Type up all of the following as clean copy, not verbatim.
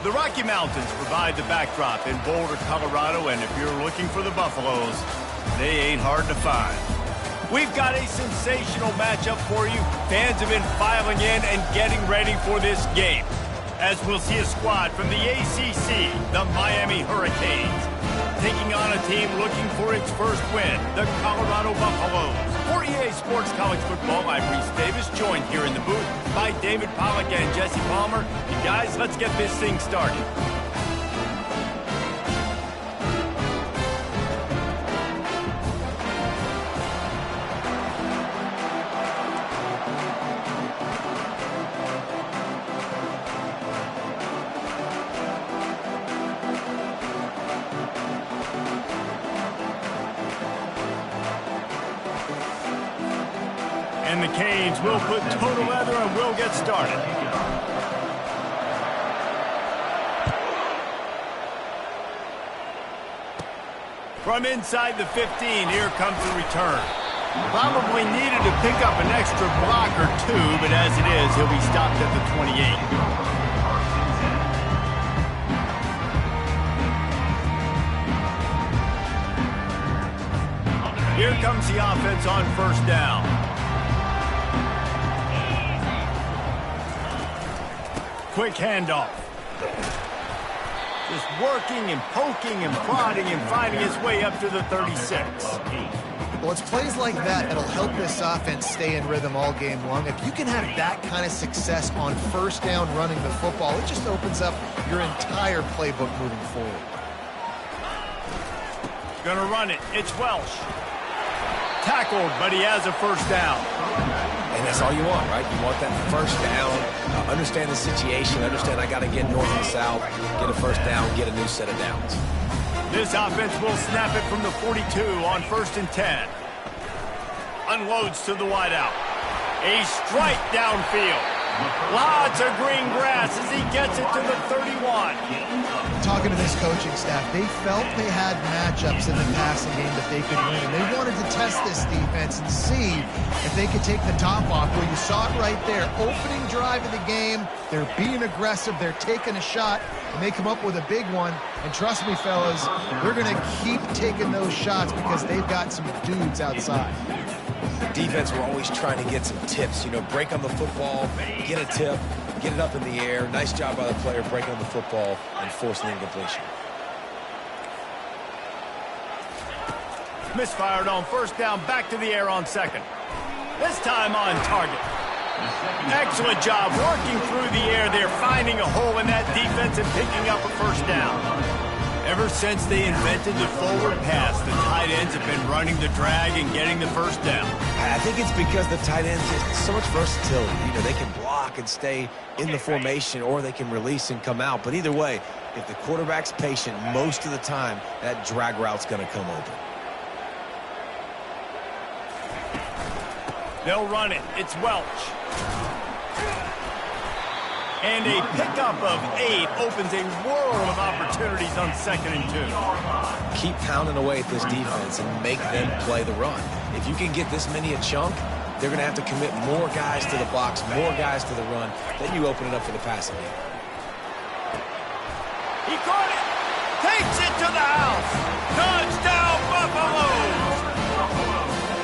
The Rocky Mountains provide the backdrop in Boulder, Colorado, and if you're looking for the Buffaloes, they ain't hard to find. We've got a sensational matchup for you. Fans have been filing in and getting ready for this game, as we'll see a squad from the ACC, the Miami Hurricanes, taking on a team looking for its first win, the Colorado Buffaloes. For EA Sports College Football, I'm Reese Davis, joined here in the booth by David Pollack and Jesse Palmer. And guys, let's get this thing started. And the Canes will put total leather and we'll get started. From inside the 15, here comes the return. Probably needed to pick up an extra block or two, but as it is, he'll be stopped at the 28. Here comes the offense on first down. Quick handoff. Just working and poking and prodding and finding his way up to the 36. Well, it's plays like that that'll help this offense stay in rhythm all game long. If you can have that kind of success on first down running the football, it just opens up your entire playbook moving forward. Gonna run it. It's Welsh. Tackled, but he has a first down. And that's all you want, right? You want that first down, understand the situation, understand I got to get north and south, get a first down, get a new set of downs. This offense will snap it from the 42 on 1st and 10. Unloads to the wideout. A strike downfield. Lots of green grass as he gets it to the 31. Talking to this coaching staff, they felt they had matchups in the passing game that they could win, and they wanted to test this defense and see if they could take the top off. Well, you saw it right there. Opening drive of the game, they're being aggressive, they're taking a shot, and they come up with a big one. And trust me, fellas, they're going to keep taking those shots because they've got some dudes outside. Defense, we're always trying to get some tips. You know, break on the football, get a tip, get it up in the air. Nice job by the player breaking on the football and forcing the incompletion. Misfired on first down, back to the air on second. This time on target. Excellent job working through the air there, finding a hole in that defense and picking up a first down. Ever since they invented the forward pass, the tight ends have been running the drag and getting the first down. I think it's because the tight ends have so much versatility. You know, they can block and stay in the formation, or they can release and come out. But either way, if the quarterback's patient, most of the time, that drag route's going to come open. They'll run it. It's Welch. And a pickup of 8 opens a world of opportunities on 2nd and 2. Keep pounding away at this defense and make them play the run. If you can get this many a chunk, they're going to have to commit more guys to the box, more guys to the run. Then you open it up for the passing game. He caught it. Takes it to the house. Touchdown, Buffaloes.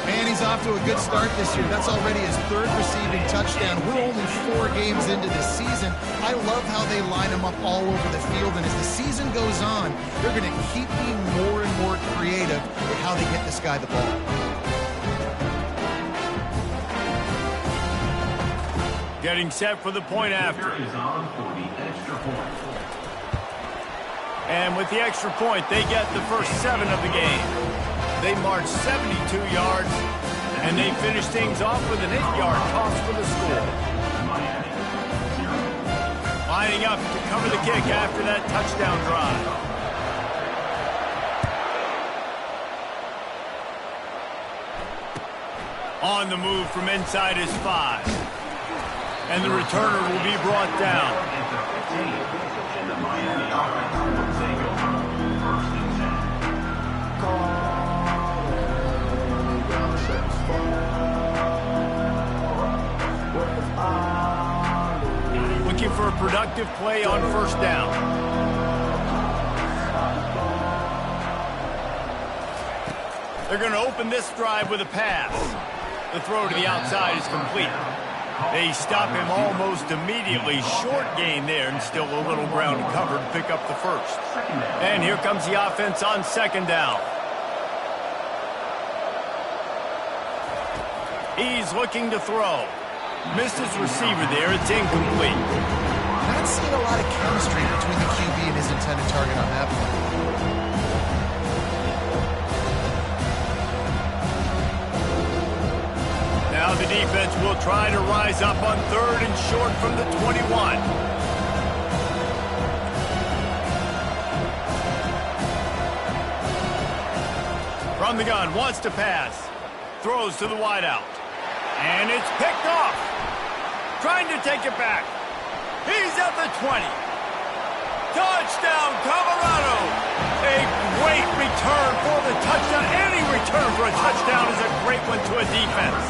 Man, he's off to a good start this year. That's already his 3rd receiving touchdown. We're only 4 games into this season. I love how they line him up all over the field, and as the season goes on, they're going to keep being more and more creative with how they get this guy the ball. Getting set for the point after. And with the extra point, they get the first 7 of the game. They march 72 yards, and they finish things off with an 8-yard toss for the score. Lining up to cover the kick after that touchdown drive. On the move from inside his 5. And the returner will be brought down. Looking for for a productive play on first down. They're going to open this drive with a pass. The throw to the outside is complete. They stop him almost immediately. Short gain there, and still a little ground to cover to pick up the first. And here comes the offense on second down. He's looking to throw. Missed his receiver there. It's incomplete. Not seeing a lot of chemistry between the QB and his intended target on that play. Now the defense will try to rise up on third and short from the 21. From the gun, wants to pass. Throws to the wideout. And it's picked off. Trying to take it back. He's at the 20. Touchdown, Colorado. A great return for the touchdown. Any return for a touchdown is a great one to a defense.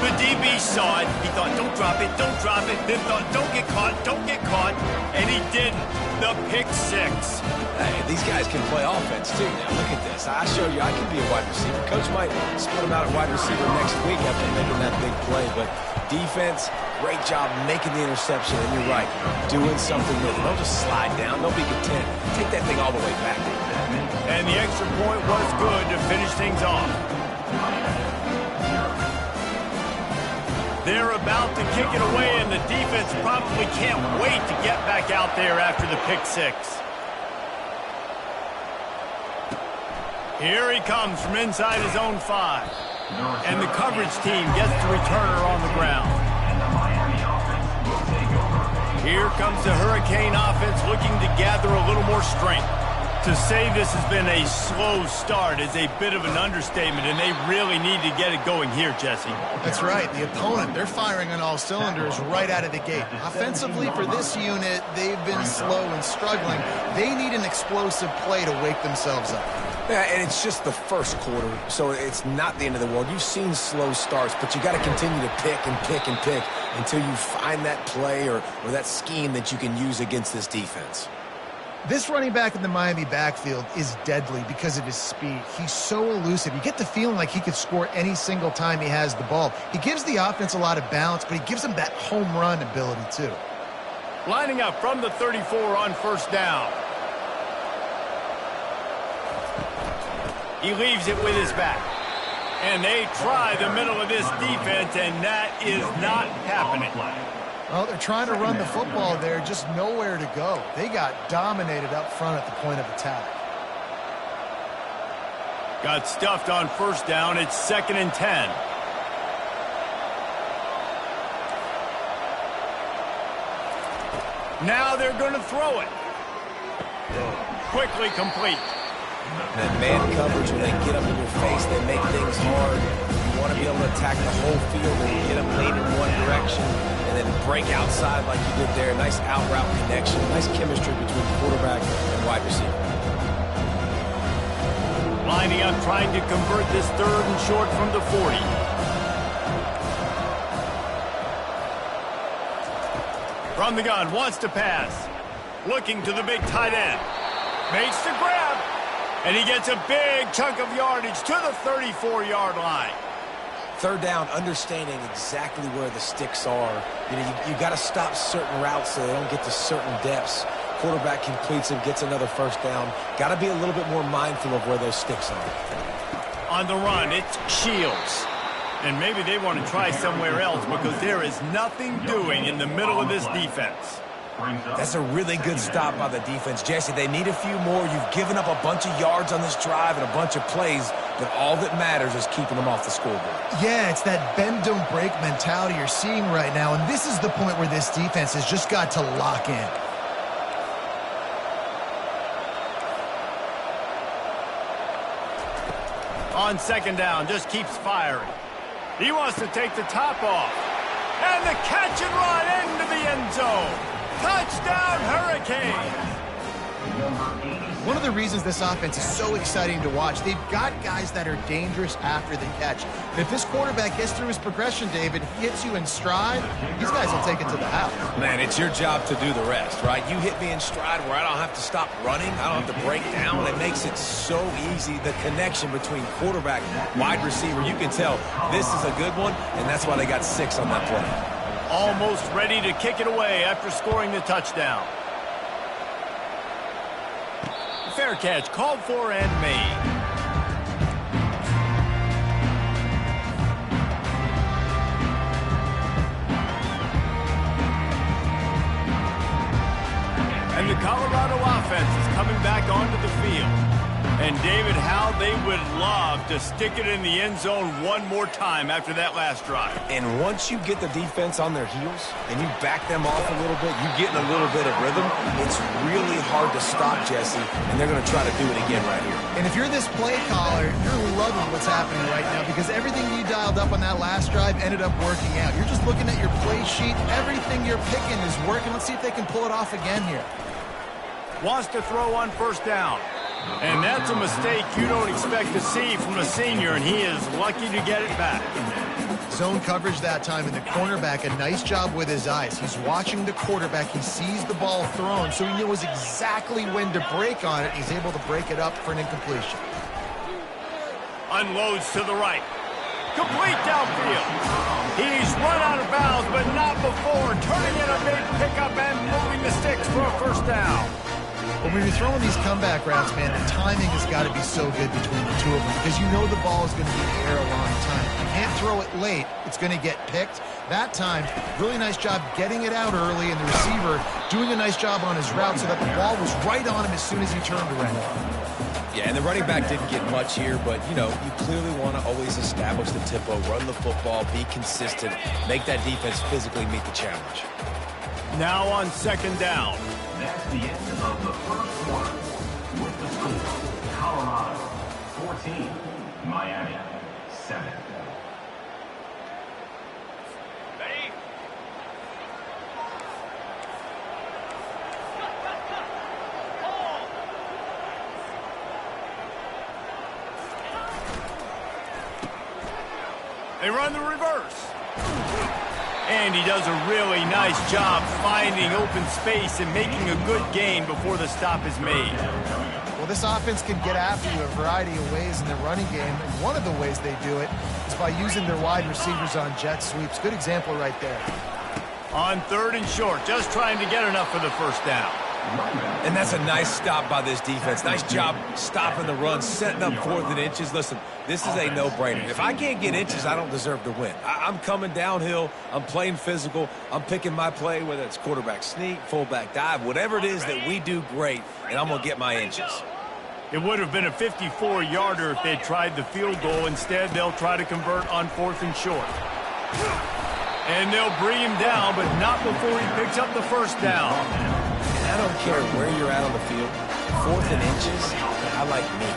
The DB saw it. He thought, don't drop it, don't drop it. Then thought, don't get caught, don't get caught. And he didn't. The pick six. Hey, these guys can play offense, too. Now, look at this. I show you I can be a wide receiver. Coach might split him out at wide receiver next week after making that big play. But defense, great job making the interception. And you're right, doing something with it. Don't just slide down. Don't be content. Take that thing all the way back. And the extra point was good to finish things off. They're about to kick it away, and the defense probably can't wait to get back out there after the pick six. Here he comes from inside his own 5. And the coverage team gets the returner on the ground. Here comes the Hurricane offense looking to gather a little more strength. To say this has been a slow start is a bit of an understatement, and they really need to get it going here, Jesse. That's right. The opponent, they're firing on all cylinders right out of the gate. Offensively, for this unit, they've been slow and struggling. They need an explosive play to wake themselves up. Yeah, and it's just the first quarter, so it's not the end of the world. You've seen slow starts, but you got to continue to pick and pick and pick until you find that play or that scheme that you can use against this defense. This running back in the Miami backfield is deadly because of his speed. He's so elusive. You get the feeling like he could score any single time he has the ball. He gives the offense a lot of balance, but he gives them that home run ability too. Lining up from the 34 on first down. He leaves it with his back. And they try the middle of this defense, and that is not happening. Well, they're trying to run the football there, just nowhere to go. They got dominated up front at the point of attack. Got stuffed on first down. It's 2nd and 10. Now they're going to throw it. Quickly complete. That man coverage, when they get up in your face, they make things hard. You want to be able to attack the whole field and get them lean in one direction and then break outside like you did there. Nice out route connection, nice chemistry between quarterback and wide receiver. Lining up, trying to convert this 3rd and short from the 40. From the gun, wants to pass. Looking to the big tight end. Makes the grab. And he gets a big chunk of yardage to the 34-yard line. 3rd down, understanding exactly where the sticks are. You know, you got to stop certain routes so they don't get to certain depths. Quarterback completes it, gets another first down. Got to be a little bit more mindful of where those sticks are. On the run, it's Shields. And maybe they want to try somewhere else because there is nothing doing in the middle of this defense. That's a really good stop by the defense. Jesse, they need a few more. You've given up a bunch of yards on this drive and a bunch of plays, but all that matters is keeping them off the scoreboard. Yeah, it's that bend, don't break mentality you're seeing right now, and this is the point where this defense has just got to lock in. On 2nd down, just keeps firing. He wants to take the top off. And the catch and run into the end zone. Touchdown, Hurricanes! One of the reasons this offense is so exciting to watch, they've got guys that are dangerous after the catch. And if this quarterback gets through his progression, David, hits you in stride, these guys will take it to the house. Man, it's your job to do the rest, right? You hit me in stride where I don't have to stop running. I don't have to break down. It makes it so easy. The connection between quarterback, wide receiver, you can tell this is a good one, and that's why they got 6 on that play. Almost ready to kick it away after scoring the touchdown. Fair catch called for and made. And the Colorado offense is coming back onto the field. And, David, how they would love to stick it in the end zone one more time after that last drive. And once you get the defense on their heels and you back them off a little bit, you get in a little bit of rhythm, it's really hard to stop, Jesse, and they're going to try to do it again right here. And if you're this play caller, you're loving what's happening right now because everything you dialed up on that last drive ended up working out. You're just looking at your play sheet. Everything you're picking is working. Let's see if they can pull it off again here. Wants to throw on first down. And that's a mistake you don't expect to see from a senior, and he is lucky to get it back. Zone coverage that time, and the cornerback, a nice job with his eyes. He's watching the quarterback. He sees the ball thrown, so he knows exactly when to break on it. He's able to break it up for an incompletion. Unloads to the right. Complete downfield. He's run out of bounds, but not before. Turning in a big pickup and moving the sticks for a first down. When you're throwing these comeback routes, man, the timing has got to be so good between the two of them because you know the ball is going to be in the air a long time. You can't throw it late. It's going to get picked. That time, really nice job getting it out early, and the receiver doing a nice job on his route so that the ball was right on him as soon as he turned around. Yeah, and the running back didn't get much here, but, you know, you clearly want to always establish the tempo, run the football, be consistent, make that defense physically meet the challenge. Now on second down. That's the end of the first quarter. With the score, Colorado 14, Miami 7. Ready? They run the reverse. And he does a really nice job finding open space and making a good gain before the stop is made. Well, this offense can get after you a variety of ways in the running game, and one of the ways they do it is by using their wide receivers on jet sweeps. Good example right there. On third and short, just trying to get enough for the first down. And that's a nice stop by this defense. Nice job stopping the run, setting up 4th and inches. Listen, this is a no-brainer. If I can't get inches, I don't deserve to win. I'm coming downhill. I'm playing physical. I'm picking my play, whether it's quarterback sneak, fullback dive, whatever it is that we do great, and I'm going to get my inches. It would have been a 54-yarder if they tried the field goal. Instead, they'll try to convert on 4th and short. And they'll bring him down, but not before he picks up the first down. I don't care where you're at on the field, 4th and inches, I like me.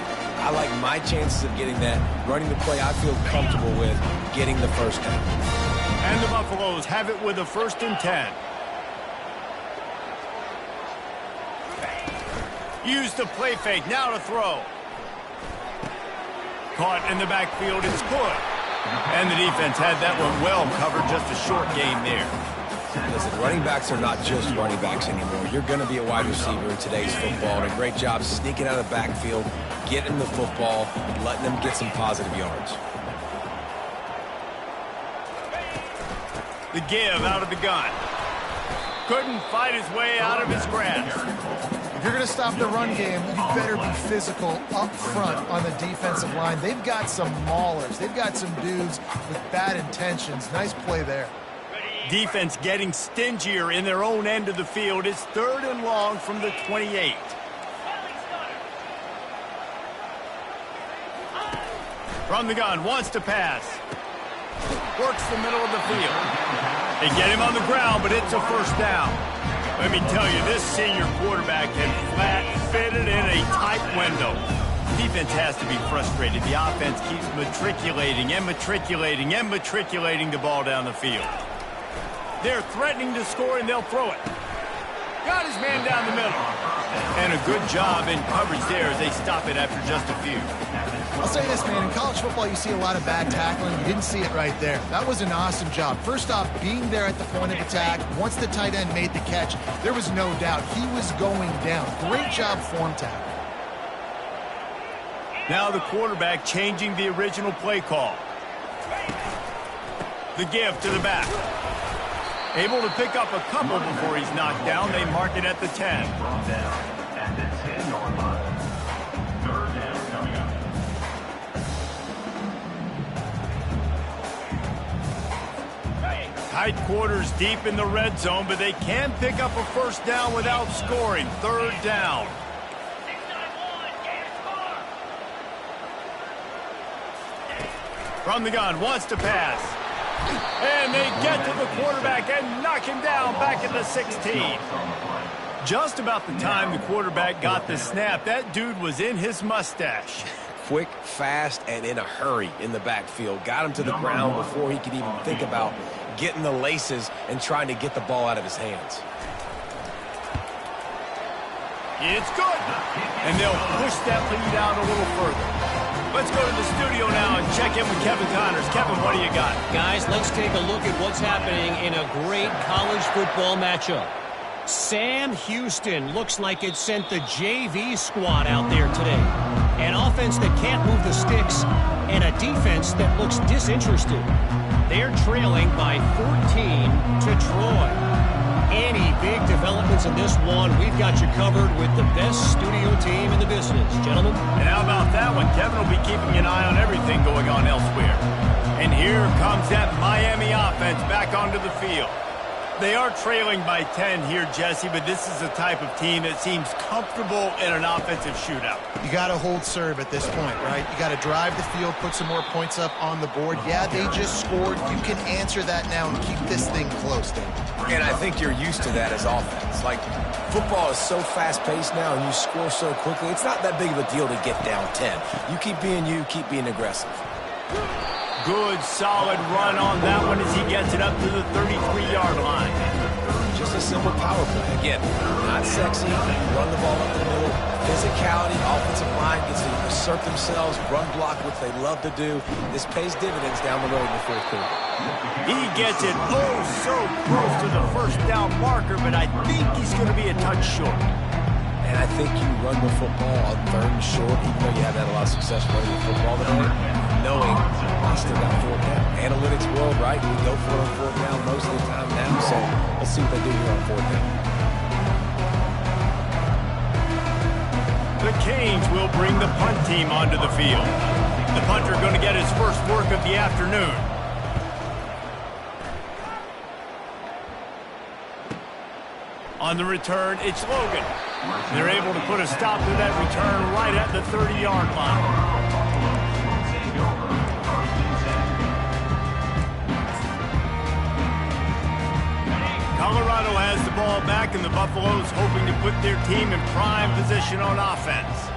I like my chances of getting that, running the play I feel comfortable with, getting the first down. And the Buffaloes have it with a 1st and 10. Use the play fake, now to throw. Caught in the backfield, it's good. And the defense had that one well covered, just a short gain there. Listen, running backs are not just running backs anymore. You're going to be a wide receiver in today's football. And a great job sneaking out of the backfield, getting the football, letting them get some positive yards. The give out of the gun. Couldn't fight his way out of his grasp. If you're going to stop the run game, you better be physical up front on the defensive line. They've got some maulers. They've got some dudes with bad intentions. Nice play there. Defense getting stingier in their own end of the field. It's 3rd and long from the 28. From the gun, wants to pass. Works the middle of the field. They get him on the ground, but it's a first down. Let me tell you, this senior quarterback had flat-fitted in a tight window. Defense has to be frustrated. The offense keeps matriculating and matriculating and matriculating the ball down the field. They're threatening to score, and they'll throw it. Got his man down the middle. And a good job in coverage there as they stop it after just a few. I'll say this, man. In college football, you see a lot of bad tackling. You didn't see it right there. That was an awesome job. First off, being there at the point of attack. Once the tight end made the catch, there was no doubt he was going down. Great job form tackle. Now the quarterback changing the original play call. The give to the back. Able to pick up a couple before he's knocked down. They mark it at the 10. At the 10-yard line. Third down coming up. Tight quarters deep in the red zone, but they can pick up a first down without scoring. Third down. From the gun, wants to pass. And they get to the quarterback and knock him down back at the 16. Just about the time the quarterback got the snap, that dude was in his mustache. Quick, fast, and in a hurry in the backfield. Got him to the ground before he could even think about getting the laces and trying to get the ball out of his hands. It's good. And they'll push that lead out a little further. Let's go to the studio now and check in with Kevin Connors. Kevin, what do you got? Guys, let's take a look at what's happening in a great college football matchup. Sam Houston looks like it sent the JV squad out there today. An offense that can't move the sticks and a defense that looks disinterested. They're trailing by 14 to Troy. Any big developments in this one, we've got you covered with the best studio team in the business, gentlemen. And how about that one? Kevin will be keeping an eye on everything going on elsewhere. And here comes that Miami offense back onto the field. They are trailing by 10 here, Jesse, but this is the type of team that seems comfortable in an offensive shootout. You got to hold serve at this point, right? You got to drive the field, put some more points up on the board. Yeah, they just scored. You can answer that now and keep this thing close, Dave. And I think you're used to that as offense. Like, football is so fast-paced now and you score so quickly, it's not that big of a deal to get down 10. You keep being aggressive. Good, solid run on that one as he gets it up to the 33-yard line. Just a simple power play. Again, not sexy. Run the ball up the middle. Physicality, offensive line gets to assert themselves, run block, which they love to do. This pays dividends down the road in the fourth quarter. He gets it so close to the first down marker, but I think he's going to be a touch short. And I think you run the football on third and short, even though you haven't had a lot of success running the football today, knowing you still got fourth down. Analytics world, right? We go for it on fourth down most of the time now, so let's see what they do here on fourth down. The Canes will bring the punt team onto the field. The punter going to get his first work of the afternoon. On the return, it's Logan. They're able to put a stop to that return right at the 30-yard line. Colorado has the ball back, and the Buffaloes hoping to put their team in prime position on offense.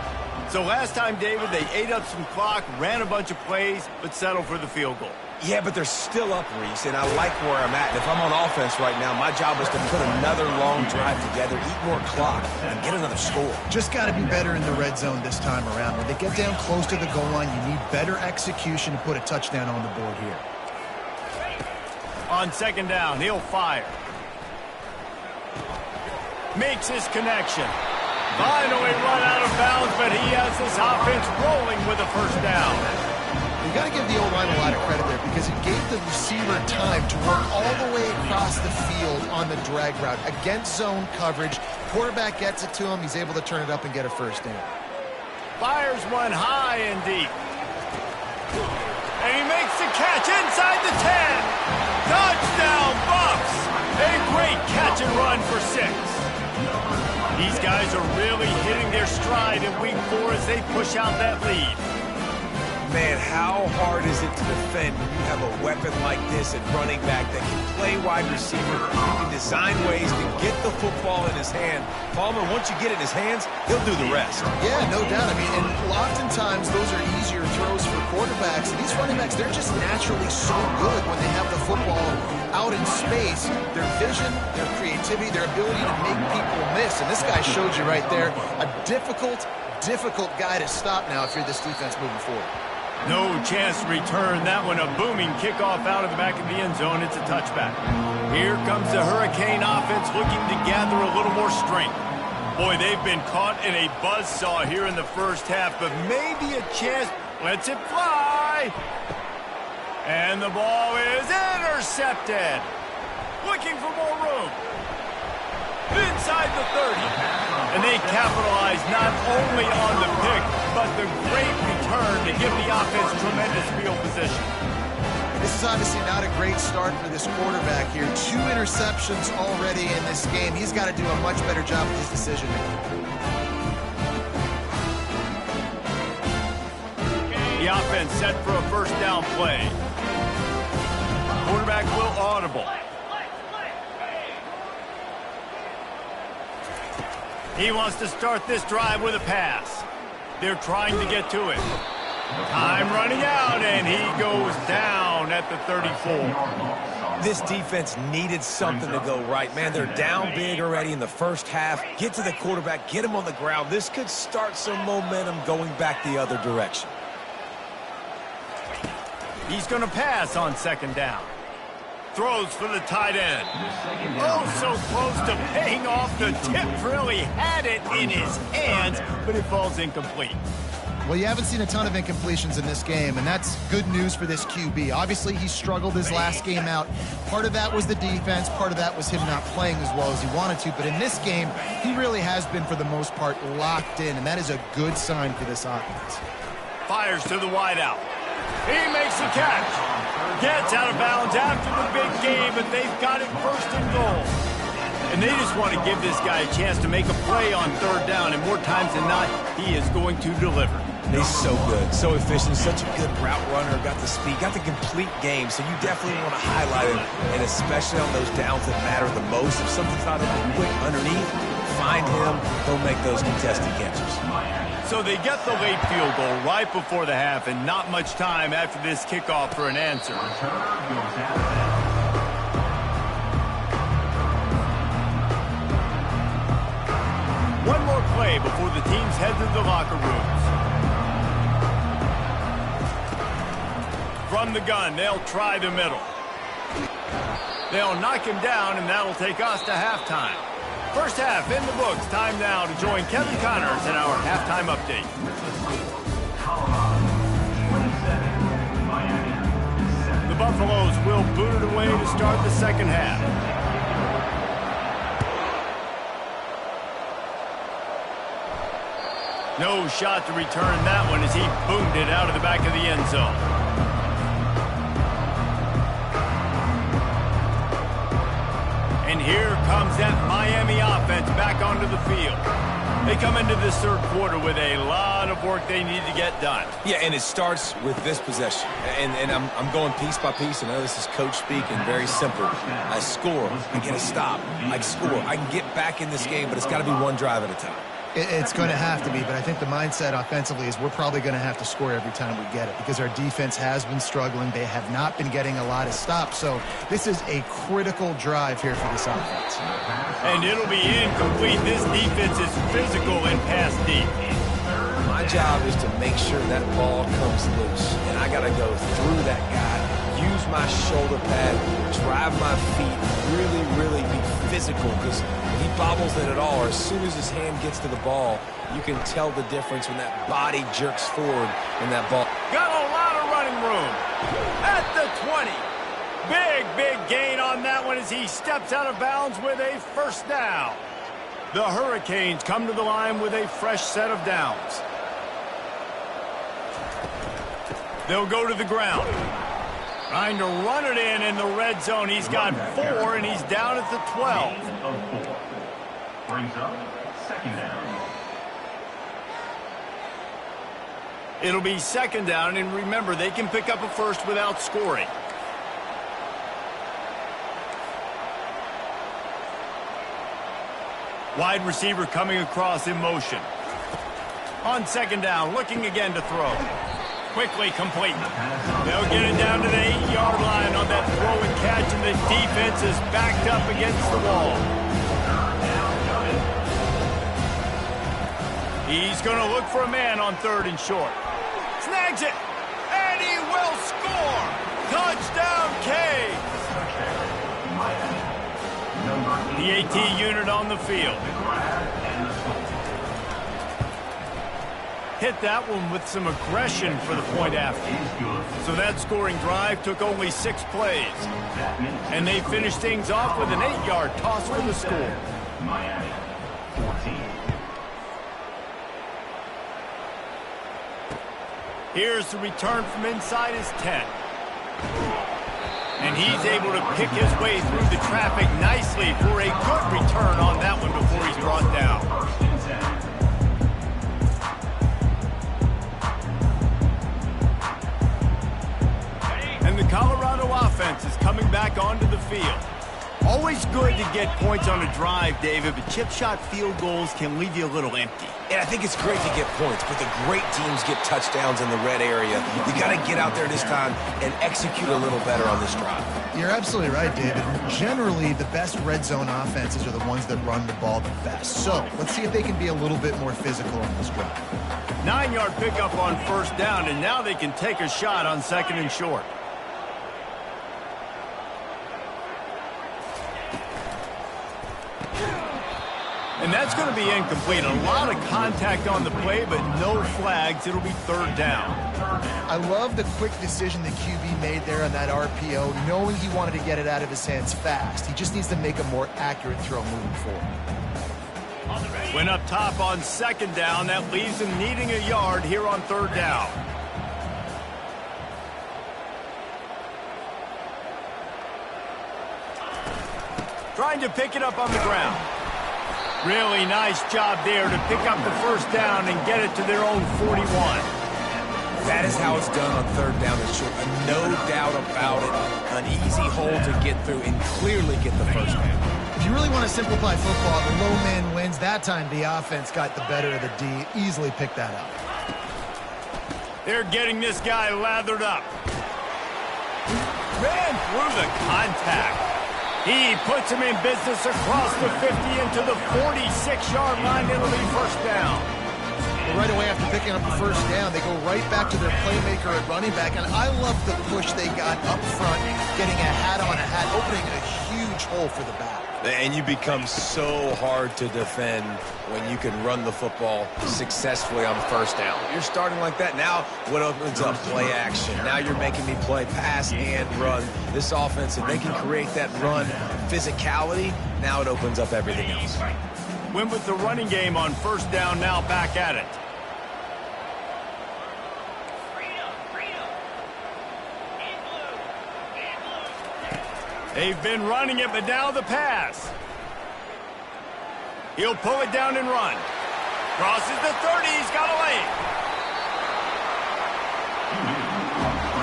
So last time, David, they ate up some clock, ran a bunch of plays, but settled for the field goal. Yeah, but they're still up, Reese, and I like where I'm at. If I'm on offense right now, my job is to put another long drive together, eat more clock, and get another score. Just got to be better in the red zone this time around. When they get down close to the goal line, you need better execution to put a touchdown on the board here. On second down, he'll fire. Makes his connection. Finally run out of bounds, but he has this offense rolling with a first down. You got to give the O-line a lot of credit there because it gave the receiver time to work all the way across the field on the drag route against zone coverage. Quarterback gets it to him. He's able to turn it up and get a first down. Fires one high and deep. And he makes the catch inside the 10. Touchdown, Buffs! A great catch and run for 6. These guys are really hitting their stride in week 4 as they push out that lead. Man, how hard is it to defend when you have a weapon like this at running back that can play wide receiver, can design ways to get the football in his hand. Palmer, once you get it in his hands, he'll do the rest. Yeah, no doubt. I mean, and oftentimes those are easier throws for quarterbacks, and these running backs, they're just naturally so good when they have the football out in space. Their vision, their creativity, their ability to make people miss. And this guy showed you right there, a difficult guy to stop now if you're this defense moving forward. No chance to return that one. A booming kickoff out of the back of the end zone. It's a touchback. Here comes the Hurricane offense looking to gather a little more strength. Boy, they've been caught in a buzzsaw here in the first half, but maybe a chance. Lets it fly. And the ball is intercepted. Looking for more room. Inside the 30. And they capitalize not only on the pick, but the great return to give the offense tremendous field position. This is obviously not a great start for this quarterback here. 2 interceptions already in this game. He's got to do a much better job with his decision making. The offense set for a first down play. Quarterback will audible. He wants to start this drive with a pass. They're trying to get to it. Time running out, and he goes down at the 34. This defense needed something to go right. Man, they're down big already in the first half. Get to the quarterback, get him on the ground. This could start some momentum going back the other direction. He's going to pass on second down. Throws for the tight end. Oh, so close to paying off. The tip really had it in his hands, but it falls incomplete. Well, you haven't seen a ton of incompletions in this game, and that's good news for this QB. Obviously, he struggled his last game out. Part of that was the defense. Part of that was him not playing as well as he wanted to. But in this game, he really has been, for the most part, locked in, and that is a good sign for this offense. Fires to the wideout. He makes the catch. Gets out of bounds after the big game, but they've got it first and goal. And they just want to give this guy a chance to make a play on third down, and more times than not, he is going to deliver. He's so good, so efficient, such a good route runner, got the speed, got the complete game, so you definitely want to highlight him, and especially on those downs that matter the most. If something's not open quick underneath, find him, he'll make those contested catches. So they get the late field goal right before the half, and not much time after this kickoff for an answer. One more play before the teams head to the locker rooms. From the gun, they'll try the middle. They'll knock him down, and that'll take us to halftime. First half in the books. Time now to join Kevin Connors in our halftime update. The Buffaloes will boot it away to start the second half. No shot to return that one as he boomed it out of the back of the end zone. And here comes that Miami offense back onto the field. They come into this third quarter with a lot of work they need to get done. Yeah, and it starts with this possession. And I'm going piece by piece. I know this is coach speaking, very simple. I score, I get a stop, I score. I can get back in this game, but it's got to be one drive at a time. It's going to have to be, but I think the mindset offensively is we're probably going to have to score every time we get it because our defense has been struggling. They have not been getting a lot of stops, so this is a critical drive here for this offense. And it'll be incomplete. This defense is physical and pass deep. My job is to make sure that ball comes loose, and I got to go through that guy, use my shoulder pad, drive my feet, really be physical because he bobbles it at all, or as soon as his hand gets to the ball, you can tell the difference when that body jerks forward and that ball. Got a lot of running room at the 20. Big gain on that one as he steps out of bounds with a first down. The Hurricanes come to the line with a fresh set of downs. They'll go to the ground. Trying to run it in the red zone. He's got 4, and he's down at the 12. Brings up second down. It'll be second down, and remember, they can pick up a first without scoring. Wide receiver coming across in motion. On second down, looking again to throw. quickly complete. They'll get it down to the 8-yard line on that throw and catch, and the defense is backed up against the wall. He's going to look for a man on 3rd and short. Snags it, and he will score. Touchdown, K. The AT unit on the field. Hit that one with some aggression for the point after. So that scoring drive took only 6 plays. And they finished things off with an 8-yard toss for the score. Miami, 14. Here's the return from inside his 10. And he's able to pick his way through the traffic nicely for a good return on that one before he's brought down. And the Colorado offense is coming back onto the field. Always good to get points on a drive, David, but chip shot field goals can leave you a little empty. And I think it's great to get points, but the great teams get touchdowns in the red area. You got to get out there this time and execute a little better on this drive. You're absolutely right, David. Generally, the best red zone offenses are the ones that run the ball the best. So let's see if they can be a little bit more physical on this drive. 9-yard pickup on 1st down, and now they can take a shot on 2nd and short. And that's going to be incomplete. A lot of contact on the play, but no flags. It'll be 3rd down. I love the quick decision the QB made there on that RPO, knowing he wanted to get it out of his hands fast. He just needs to make a more accurate throw moving forward. Went up top on 2nd down. That leaves him needing a yard here on 3rd down. Trying to pick it up on the ground. Really nice job there to pick up the 1st down and get it to their own 41. That is how it's done on 3rd down and short. No doubt about it. An easy hole to get through and clearly get the 1st down. If you really want to simplify football, the low man wins. That time the offense got the better of the D. Easily picked that up. They're getting this guy lathered up. Ran through the contact. He puts him in business across the 50 into the 46-yard line. It'll be 1st down. Well, right away after picking up the 1st down, they go right back to their playmaker at running back. And I love the push they got up front, getting a hat on a hat, opening a huge hole for the back. And you become so hard to defend when you can run the football successfully on 1st down. You're starting like that. Now what opens up? Play action. Now you're making me play pass and run. This offense, if they can create that run physicality, now it opens up everything else. Went with the running game on 1st down, now back at it. They've been running it, but now the pass. He'll pull it down and run. Crosses the 30, he's got a lane.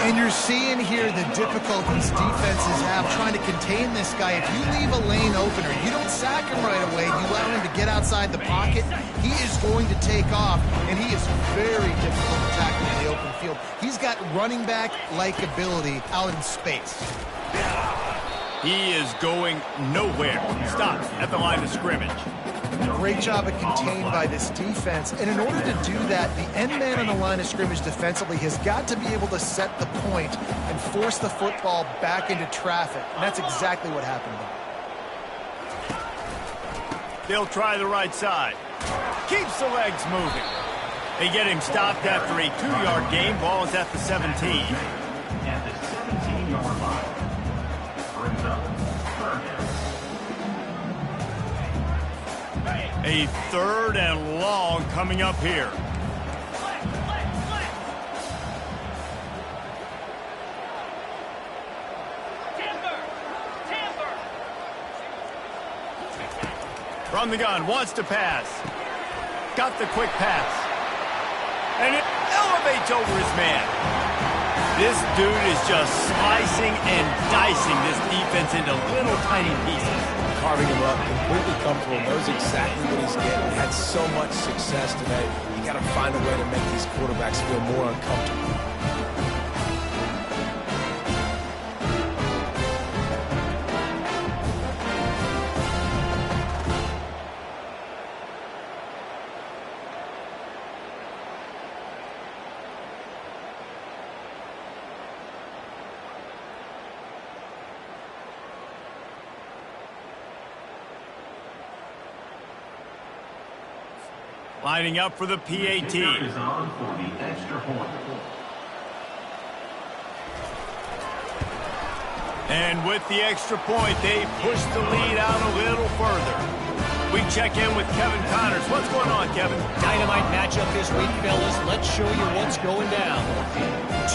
And you're seeing here the difficulties defenses have trying to contain this guy. If you leave a lane open or you don't sack him right away, you allow him to get outside the pocket, he is going to take off, and he is very difficult to tackle in the open field. He's got running back-like ability out in space. He is going nowhere. Stops at the line of scrimmage. Great job of contained by this defense. And in order to do that, the end man on the line of scrimmage defensively has got to be able to set the point and force the football back into traffic. And that's exactly what happened there. They'll try the right side. Keeps the legs moving. They get him stopped after a 2-yard gain. Ball is at the 17. At the 17-yard line. Brings up 3rd down. A 3rd and long coming up here. From the gun, wants to pass. Got the quick pass. And it elevates over his man. This dude is just slicing and dicing this defense into little tiny pieces. Carving him up, completely comfortable, knows exactly what he's getting. Had so much success today. You got to find a way to make these quarterbacks feel more uncomfortable. Lining up for the PAT. Is on for the extra point. And with the extra point, they push the lead out a little further. We check in with Kevin Connors. What's going on, Kevin? Dynamite matchup this week, fellas. Let's show you what's going down.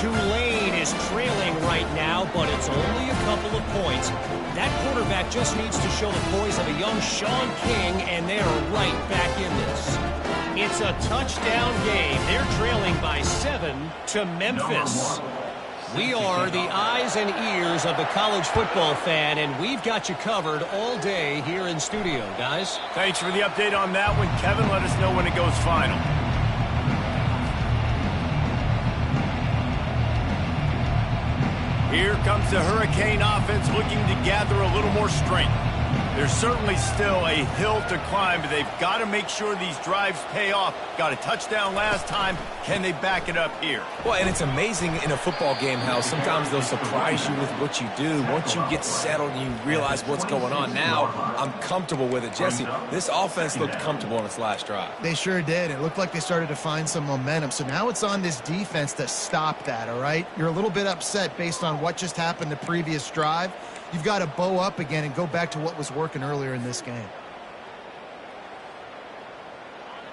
Tulane is trailing right now, but it's only a couple of points. That quarterback just needs to show the poise of a young Sean King, and they're right back in this. It's a touchdown game. They're trailing by 7 to Memphis. We are the eyes and ears of the college football fan, and we've got you covered all day here in studio, guys. Thanks for the update on that one, Kevin. Let us know when it goes final. Here comes the Hurricane offense looking to gather a little more strength. There's certainly still a hill to climb, but they've got to make sure these drives pay off. Got a touchdown last time. Can they back it up here? Well, and it's amazing in a football game how sometimes they'll surprise you with what you do. Once you get settled and you realize what's going on, now I'm comfortable with it. Jesse, this offense looked comfortable on its last drive. They sure did. It looked like they started to find some momentum. So now it's on this defense to stop that, all right? You're a little bit upset based on what just happened the previous drive. You've got to bow up again and go back to what was working earlier in this game.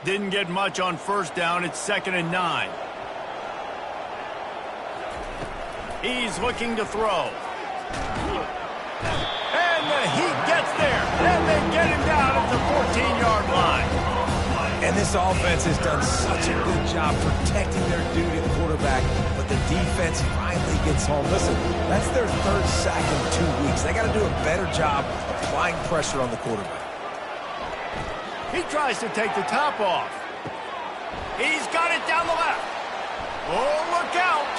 Didn't get much on first down. It's 2nd and 9. He's looking to throw. And he gets there. And they get him down at the 14-yard line. And this offense has done such a good job protecting their dude at quarterback, but the defense finally gets home. Listen, that's their 3rd sack in 2 weeks. They got to do a better job applying pressure on the quarterback. He tries to take the top off. He's got it down the left. Oh, look out.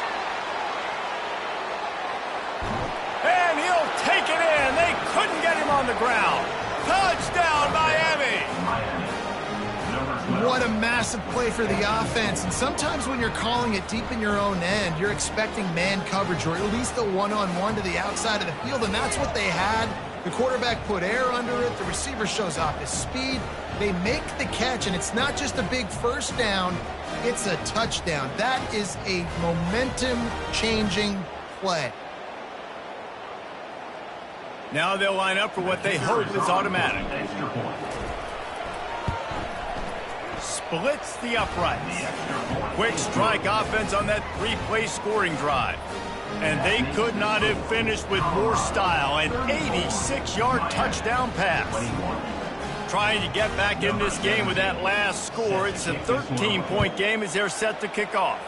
And he'll take it in. They couldn't get him on the ground. Touchdown, Miami. What a massive play for the offense. And sometimes when you're calling it deep in your own end, you're expecting man coverage or at least a one-on-one to the outside of the field, and that's what they had. The quarterback put air under it. The receiver shows off his speed. They make the catch, and it's not just a big first down. It's a touchdown. That is a momentum-changing play. Now they'll line up for what they hope is automatic. Splits the uprights. Quick strike offense on that 3-play scoring drive. And they could not have finished with more style. An 86-yard touchdown pass. Trying to get back in this game with that last score. It's a 13-point game as they're set to kick off.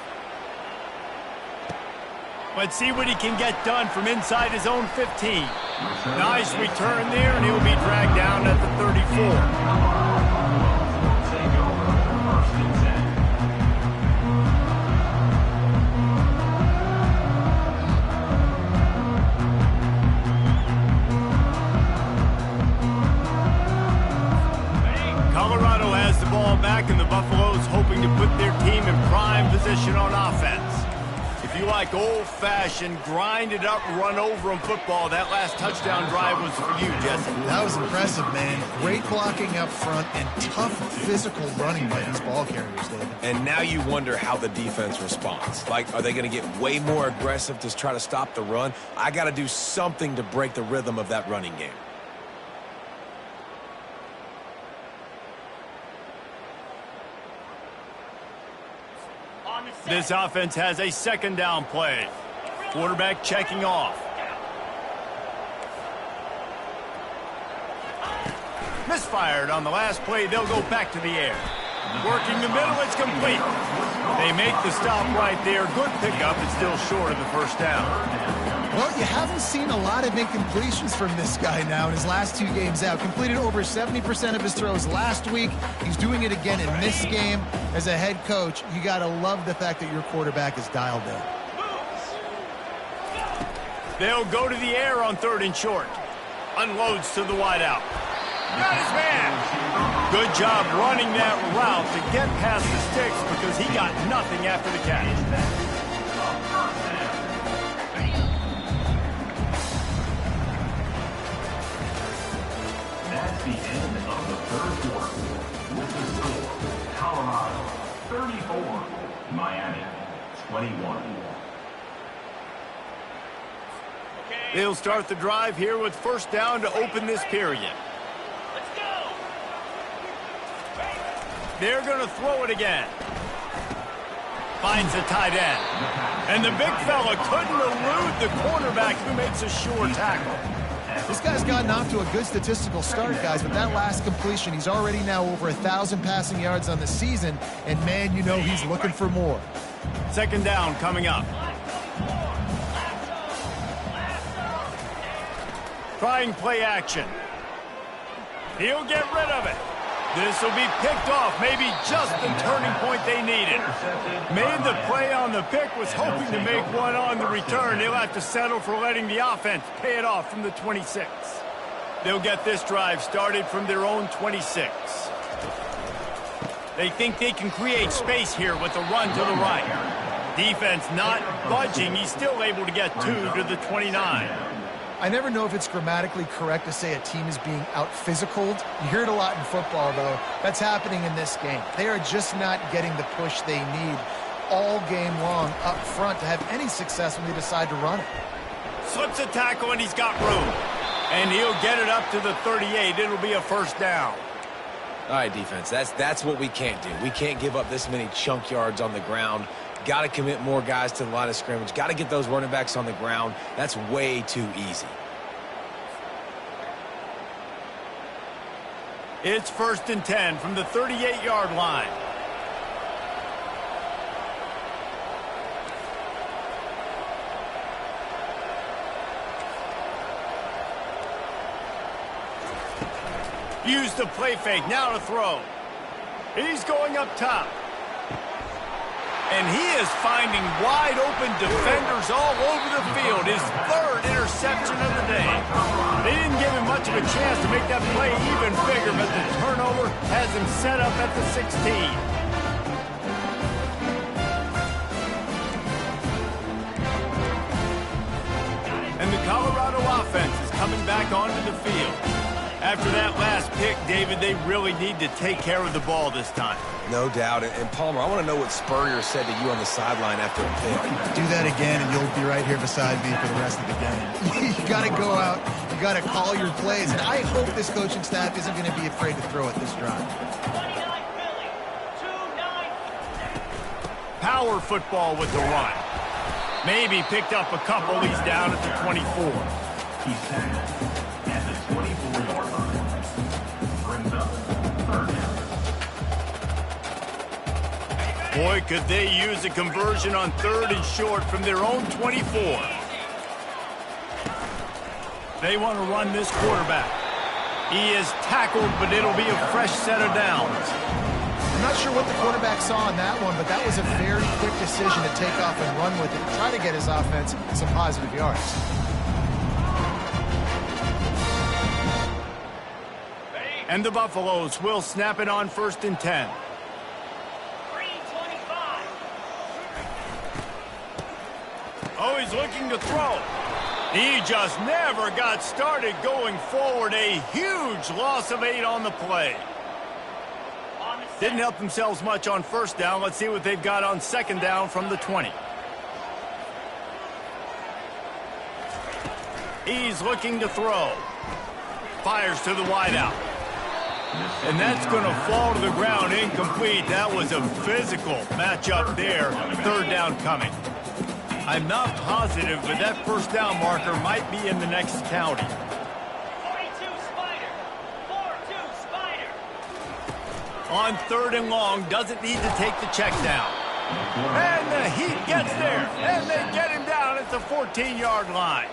Let's see what he can get done from inside his own 15. Nice return there, and he'll be dragged down at the 34. Colorado has the ball back, and the Buffaloes hoping to put their team in prime position on offense. If you like old-fashioned, grind-it-up, run-over-'em football, that last touchdown drive was for you, Jesse. That was impressive, man. Great blocking up front and tough physical running by these ball carriers, David. And now you wonder how the defense responds. Like, are they going to get way more aggressive to try to stop the run? I got to do something to break the rhythm of that running game. This offense has a 2nd down play. Quarterback checking off. Misfired on the last play. They'll go back to the air. Working the middle. It's complete. They make the stop right there. Good pickup. It's still short of the first down. Well, you haven't seen a lot of incompletions from this guy now in his last 2 games out. Completed over 70% of his throws last week. He's doing it again in this game. As a head coach, you got to love the fact that your quarterback is dialed in. They'll go to the air on 3rd and short. Unloads to the wideout. Got his man. Good job running that route to get past the sticks because he got nothing after the catch. That's the end of the 3rd quarter. With the score, Colorado 21. They'll start the drive here with first down to open this period. They're going to throw it again. Finds the tight end. And the big fella couldn't elude the cornerback who makes a sure tackle. This guy's gotten off to a good statistical start, guys, but that last completion, he's already now over 1,000 passing yards on the season, and man, you know he's looking for more. Second down coming up. Trying play action. He'll get rid of it. This will be picked off, maybe just the turning point they needed. Made the play on the pick, was hoping to make one on the return. They'll have to settle for letting the offense pay it off from the 26. They'll get this drive started from their own 26. They think they can create space here with a run to the right. Defense not budging. He's still able to get 2 to the 29. I never know if it's grammatically correct to say a team is being out-physicaled. You hear it a lot in football, though. That's happening in this game. They are just not getting the push they need all game long up front to have any success when they decide to run it. Slips a tackle, and he's got room. And he'll get it up to the 38. It'll be a first down. All right, defense, that's what we can't do. We can't give up this many chunk yards on the ground. Got to commit more guys to the line of scrimmage. Got to get those running backs on the ground. That's way too easy. It's first and 10 from the 38-yard line. Use the play fake. Now to throw. He's going up top. And he is finding wide-open defenders all over the field. His third interception of the day. They didn't give him much of a chance to make that play even bigger, but the turnover has him set up at the 16. And the Colorado offense is coming back onto the field. After that last pick, David, they really need to take care of the ball this time. No doubt. And Palmer, I want to know what Spurrier said to you on the sideline after a pick. Do that again, and you'll be right here beside me for the rest of the game. You got to go out. You got to call your plays. And I hope this coaching staff isn't going to be afraid to throw it this drive. Power football with the run. Maybe picked up a couple. He's down at the 24. He's sacked at the 24-yard line. Brings up third down. Boy, could they use a conversion on third and short from their own 24. They want to run this quarterback. He is tackled, but it'll be a fresh set of downs. I'm not sure what the quarterback saw on that one, but that was a very quick decision to take off and run with it, try to get his offense some positive yards. And the Buffaloes will snap it on first and 10. Oh, he's looking to throw. He just never got started going forward. A huge loss of 8 on the play. Didn't help themselves much on first down. Let's see what they've got on second down from the 20. He's looking to throw. Fires to the wideout. And that's going to fall to the ground incomplete. That was a physical matchup there. Third down coming. I'm not positive, but that first down marker might be in the next county. 42 Spider. 4-2 Spider. On third and long, doesn't need to take the check down. And the Heat gets there, and they get him down at the 14-yard line.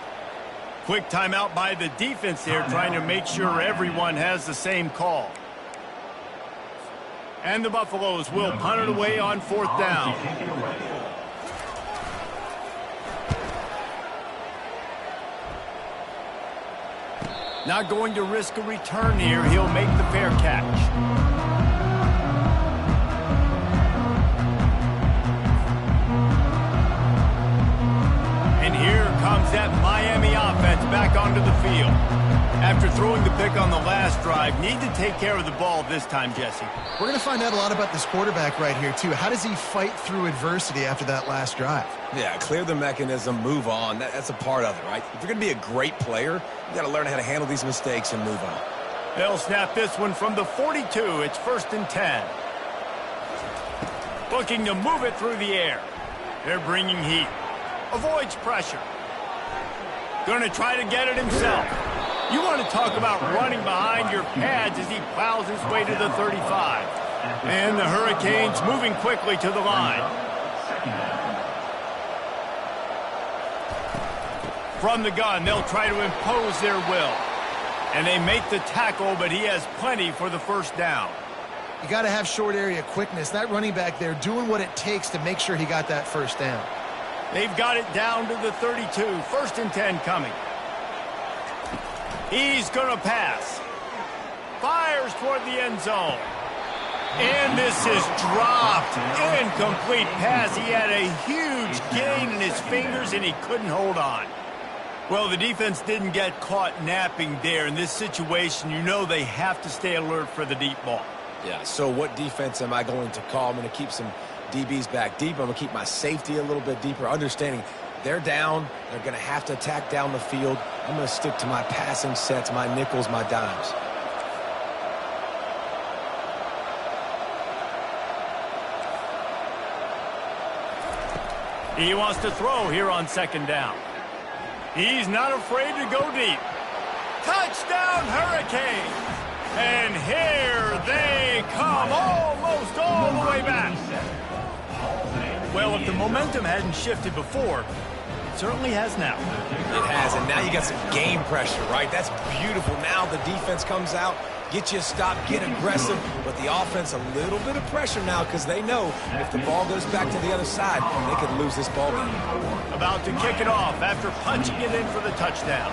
Quick timeout by the defense there, trying to make sure everyone has the same call. And the Buffaloes will punt it away on fourth down. Not going to risk a return here. He'll make the fair catch. And here comes comes that Miami offense back onto the field. After throwing the pick on the last drive, need to take care of the ball this time, Jesse. We're going to find out a lot about this quarterback right here, too. How does he fight through adversity after that last drive? Yeah, clear the mechanism, move on. That's a part of it, right? If you're going to be a great player, you got to learn how to handle these mistakes and move on. They'll snap this one from the 42. It's 1st and 10. Looking to move it through the air. They're bringing heat. Avoids pressure. Going to try to get it himself. You want to talk about running behind your pads as he plows his way to the 35. And the Hurricanes moving quickly to the line. From the gun, they'll try to impose their will. And they make the tackle, but he has plenty for the first down. You got to have short area quickness. That running back there doing what it takes to make sure he got that first down. They've got it down to the 32. 1st and 10 coming. He's going to pass. Fires toward the end zone. And this is dropped. Incomplete pass. He had a huge gain in his fingers, and he couldn't hold on. Well, the defense didn't get caught napping there. In this situation, you know they have to stay alert for the deep ball. Yeah, so what defense am I going to call? I'm going to keep some DBs back deep. I'm going to keep my safety a little bit deeper, understanding they're down. They're going to have to attack down the field. I'm going to stick to my passing sets, my nickels, my dimes. He wants to throw here on 2nd down. He's not afraid to go deep. Touchdown, Hurricanes! And here they come, almost all the way back. Well, if the momentum hadn't shifted before, it certainly has now. It has, and now you got some game pressure, right? That's beautiful. Now the defense comes out, get you a stop, get aggressive, but the offense a little bit of pressure now because they know if the ball goes back to the other side, they could lose this ball game. About to kick it off after punching it in for the touchdown.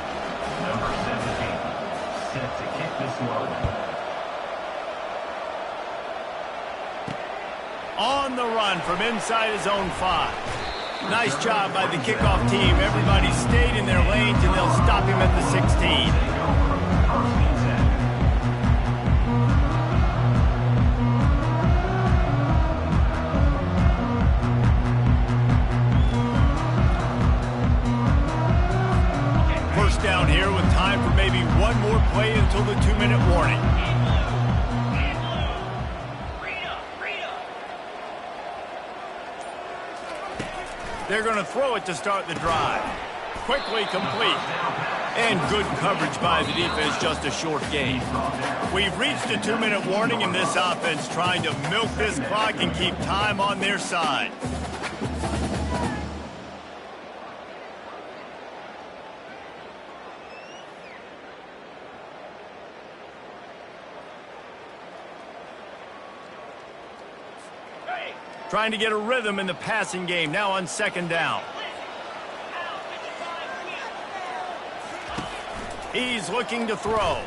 Number 17, set to kick this one. On the run from inside his own 5. Nice job by the kickoff team. Everybody stayed in their lanes, and they'll stop him at the 16. First down here with time for maybe one more play until the 2-minute warning. They're going to throw it to start the drive. Quickly complete. And good coverage by the defense, just a short gain. We've reached a 2-minute warning, and this offense trying to milk this clock and keep time on their side. Trying to get a rhythm in the passing game, now on 2nd down. He's looking to throw.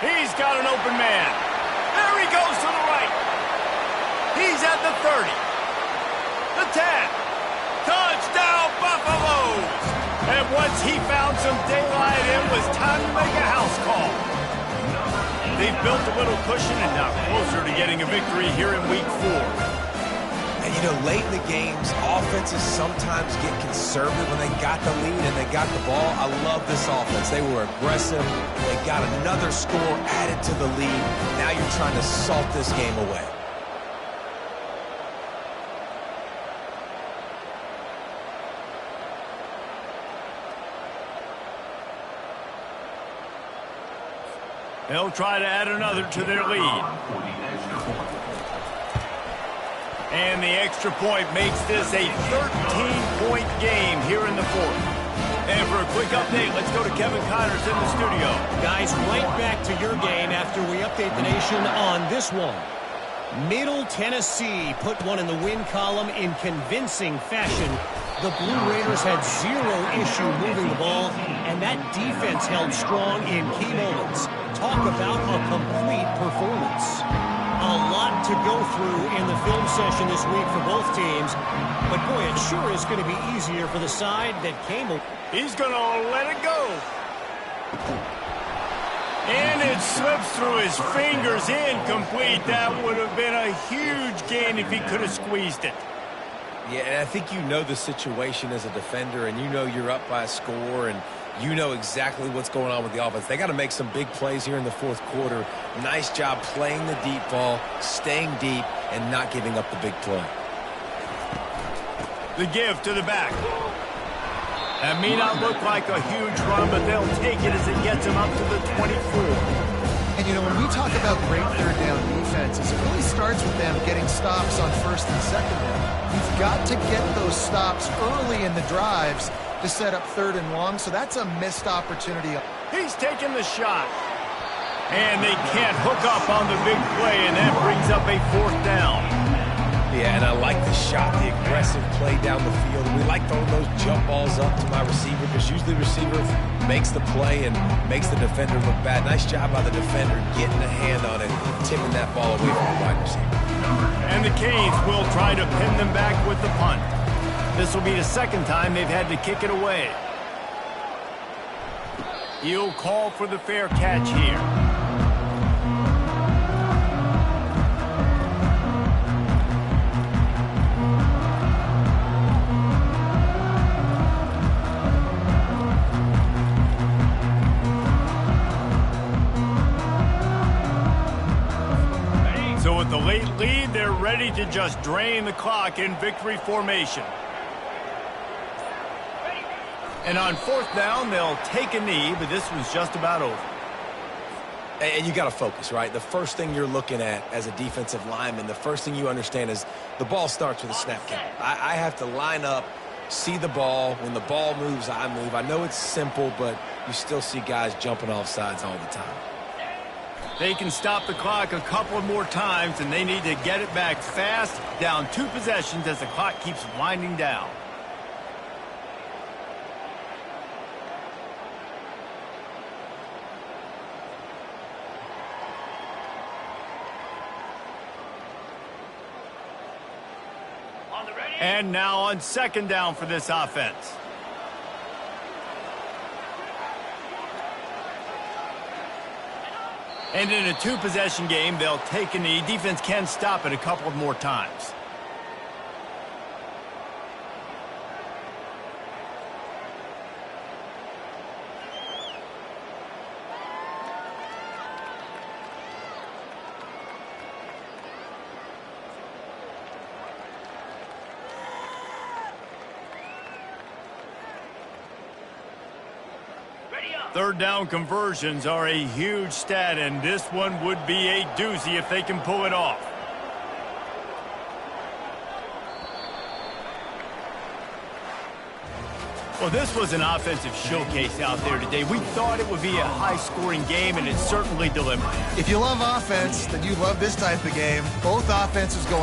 He's got an open man. There he goes to the right. He's at the 30. The 10. Touchdown, Buffaloes! And once he found some daylight, it was time to make a house call. They've built a little cushion and now closer to getting a victory here in Week 4. And, you know, late in the games, offenses sometimes get conservative when they got the lead and they got the ball. I love this offense. They were aggressive. They got another score added to the lead. Now you're trying to salt this game away. They'll try to add another to their lead. And the extra point makes this a 13-point game here in the 4th. And for a quick update, let's go to Kevin Connors in the studio. Guys, right back to your game after we update the nation on this one. Middle Tennessee put one in the win column in convincing fashion. The Blue Raiders had zero issue moving the ball, and that defense held strong in key moments. Talk about a complete performance. A lot to go through in the film session this week for both teams. But, boy, it sure is going to be easier for the side that came. He's going to let it go. And it slips through his fingers, incomplete. That would have been a huge gain if he could have squeezed it. Yeah, and I think you know the situation as a defender, and you know you're up by a score, and you know exactly what's going on with the offense. They got to make some big plays here in the fourth quarter. Nice job playing the deep ball, staying deep, and not giving up the big play. The give to the back. That may not look like a huge run, but they'll take it as it gets them up to the 24. And, you know, when we talk about great third down defenses, it really starts with them getting stops on first and second down. You've got to get those stops early in the drives to set up third and long, so that's a missed opportunity. He's taking the shot. And they can't hook up on the big play, and that brings up a fourth down. Yeah, and I like the shot, the aggressive play down the field. We like throwing those jump balls up to my receiver because usually the receiver makes the play and makes the defender look bad. Nice job by the defender getting a hand on it, tipping that ball away from the wide receiver. And the Canes will try to pin them back with the punt. This will be the second time they've had to kick it away. He'll call for the fair catch here. So with the late lead, they're ready to just drain the clock in victory formation. And on fourth down, they'll take a knee, but this was just about over. And you got to focus, right? The first thing you're looking at as a defensive lineman, the first thing you understand is the ball starts with a snap count. I have to line up, see the ball. When the ball moves, I move. I know it's simple, but you still see guys jumping off sides all the time. They can stop the clock a couple of more times, and they need to get it back fast, down 2 possessions as the clock keeps winding down. And now on second down for this offense. And in a 2-possession game, they'll take a knee. Defense can stop it a couple of more times. Third down conversions are a huge stat, and this one would be a doozy if they can pull it off. Well, this was an offensive showcase out there today. We thought it would be a high-scoring game, and it certainly delivered. If you love offense, then you love this type of game. Both offenses going